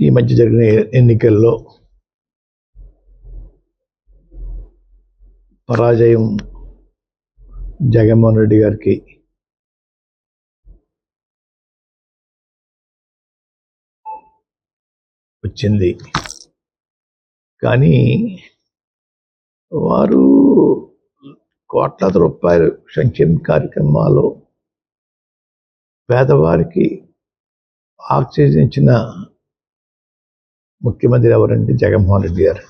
ఈ మధ్య జరిగిన ఎన్నికల్లో పరాజయం జగన్మోహన్ రెడ్డి గారికి వచ్చింది. కానీ వారు కోట్లాది రూపాయలు సంక్షేమ కార్యక్రమాలు పేదవారికి ఆక్సిజన్ ముఖ్యమంత్రి ఎవరంటే జగన్మోహన్ రెడ్డి గారు.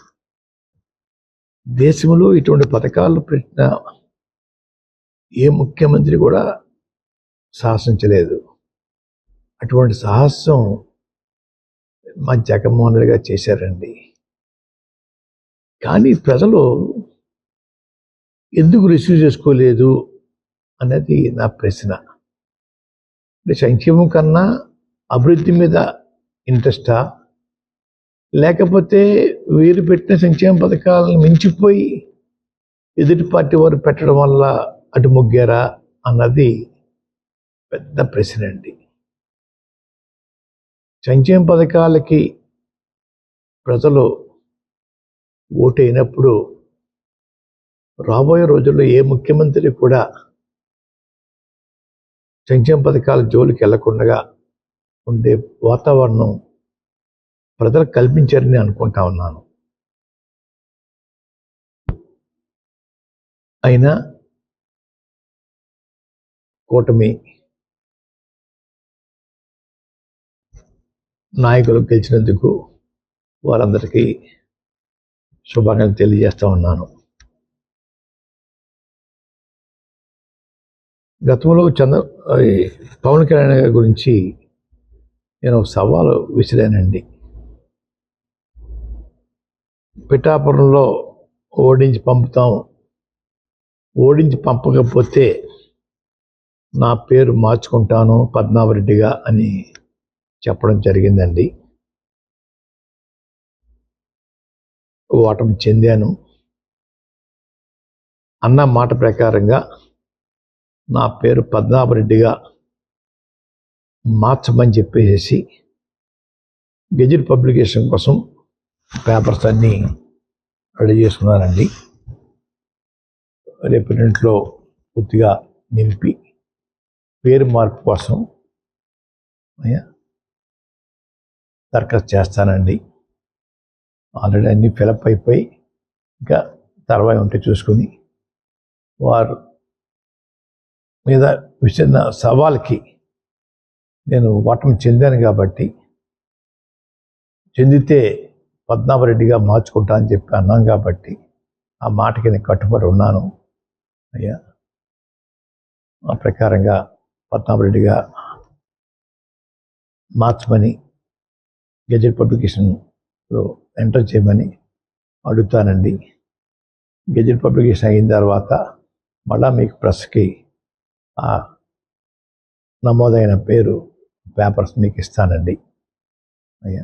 దేశంలో ఇటువంటి పథకాలు పెట్టిన ఏ ముఖ్యమంత్రి కూడా సాహసించలేదు. అటువంటి సాహసం మా జగన్మోహన్ రెడ్డి గారు చేశారండి. కానీ ప్రజలు ఎందుకు రిసీవ్ చేసుకోలేదు అనేది నా ప్రశ్న. అంటే సంక్షేమం కన్నా అభివృద్ధి మీద ఇంట్రెస్టా, లేకపోతే వీరు పెట్టిన సంక్షేమ పథకాలను మించిపోయి ఎదుటి పార్టీ వారు పెట్టడం వల్ల అటు మొగ్గారా అన్నది పెద్ద ప్రశ్న అండి. సంక్షేమ పథకాలకి ప్రజలు ఓటైనప్పుడు రాబోయే రోజుల్లో ఏ ముఖ్యమంత్రి కూడా సంక్షేమ పథకాల జోలికి వెళ్లకుండా ఉండే వాతావరణం ప్రజలకు కల్పించారని అనుకుంటా ఉన్నాను. అయినా కూటమి నాయకులు గెలిచినందుకు వారందరికీ శుభాకాంక్షలు తెలియజేస్తా ఉన్నాను. గతంలో పవన్ కళ్యాణ్ గారి గురించి నేను ఒక సవాలు విసిరానండి. పిఠాపురంలో ఓడించి పంపకపోతే నా పేరు మార్చుకుంటాను పద్మనాభరెడ్డిగా అని చెప్పడం జరిగిందండి. ఓటమి చెందాను. అన్న మాట ప్రకారంగా నా పేరు పద్మనాభరెడ్డిగా మార్చమని చెప్పేసి గెజిట్ పబ్లికేషన్ కోసం పేపర్స్ అన్నీ రెడీ చేసుకున్నానండి. రేపు ఇంట్లో పూర్తిగా నింపి పేరు మార్పు కోసం దరఖాస్తు చేస్తానండి. ఆల్రెడీ అన్నీ ఫిలప్ అయిపోయి ఇంకా తర్వాత ఉంటే చూసుకుని వారు మీద విసిరిన సవాల్కి నేను ఓటమి చెందాను కాబట్టి, చెందితే పద్మనాభరెడ్డిగా మార్చుకుంటా అని చెప్పి అన్నాను కాబట్టి ఆ మాటకి నేను కట్టుబడి ఉన్నాను అయ్యా. ఆ ప్రకారంగా పద్మనాభరెడ్డిగా మార్చమని గెజెట్ పబ్లికేషన్లో ఎంటర్ చేయమని అడుగుతానండి. గెజెట్ పబ్లికేషన్ అయిన తర్వాత మళ్ళా మీకు ప్రెస్కి ఆ నమోదైన పేరు పేపర్స్ మీకు ఇస్తానండి అయ్యా.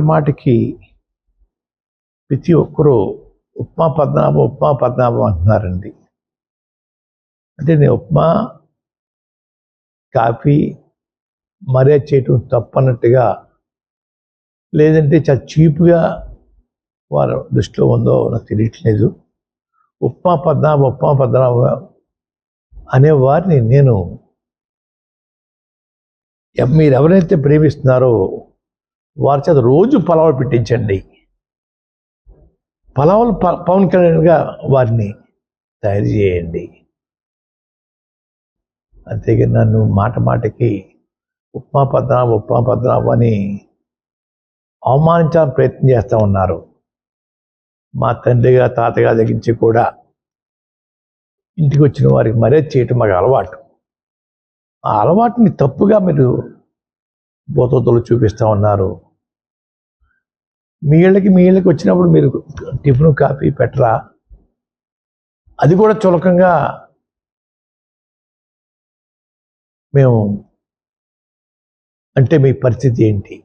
మాటికి ప్రతి ఒక్కరూ ఉప్మా పద్మనాభం అంటున్నారండి. అంటే నేను ఉప్మా కాఫీ మర్యాద చేయటం తప్పన్నట్టుగా, లేదంటే చాలా చీప్గా వారి దృష్టిలో ఉందో నాకు తెలియట్లేదు. ఉప్మా పద్మనాభం అనే వారిని నేను మీరు ఎవరైతే ప్రేమిస్తున్నారో వారి చేత రోజు పలావులు పెట్టించండి. పలావులు పవన్ కళ్యాణ్గా వారిని తయారు చేయండి. అంతేగాని నన్ను మాటికి ఉప్మా పద్మనాభం అని అవమానించాలని ప్రయత్నం చేస్తూ ఉన్నారు. మా తండ్రిగా తాతగా దగ్గరించి కూడా ఇంటికి వచ్చిన వారికి మర్యాద చేయటం మాకు అలవాటు. ఆ అలవాటుని తప్పుగా మీరు బోతలు చూపిస్తూ ఉన్నారు. మీ ఇళ్ళకి వచ్చినప్పుడు మీరు టిఫిన్ కాఫీ పెట్టరా? అది కూడా చులకంగా మేము అంటే మీ పరిస్థితి ఏంటి?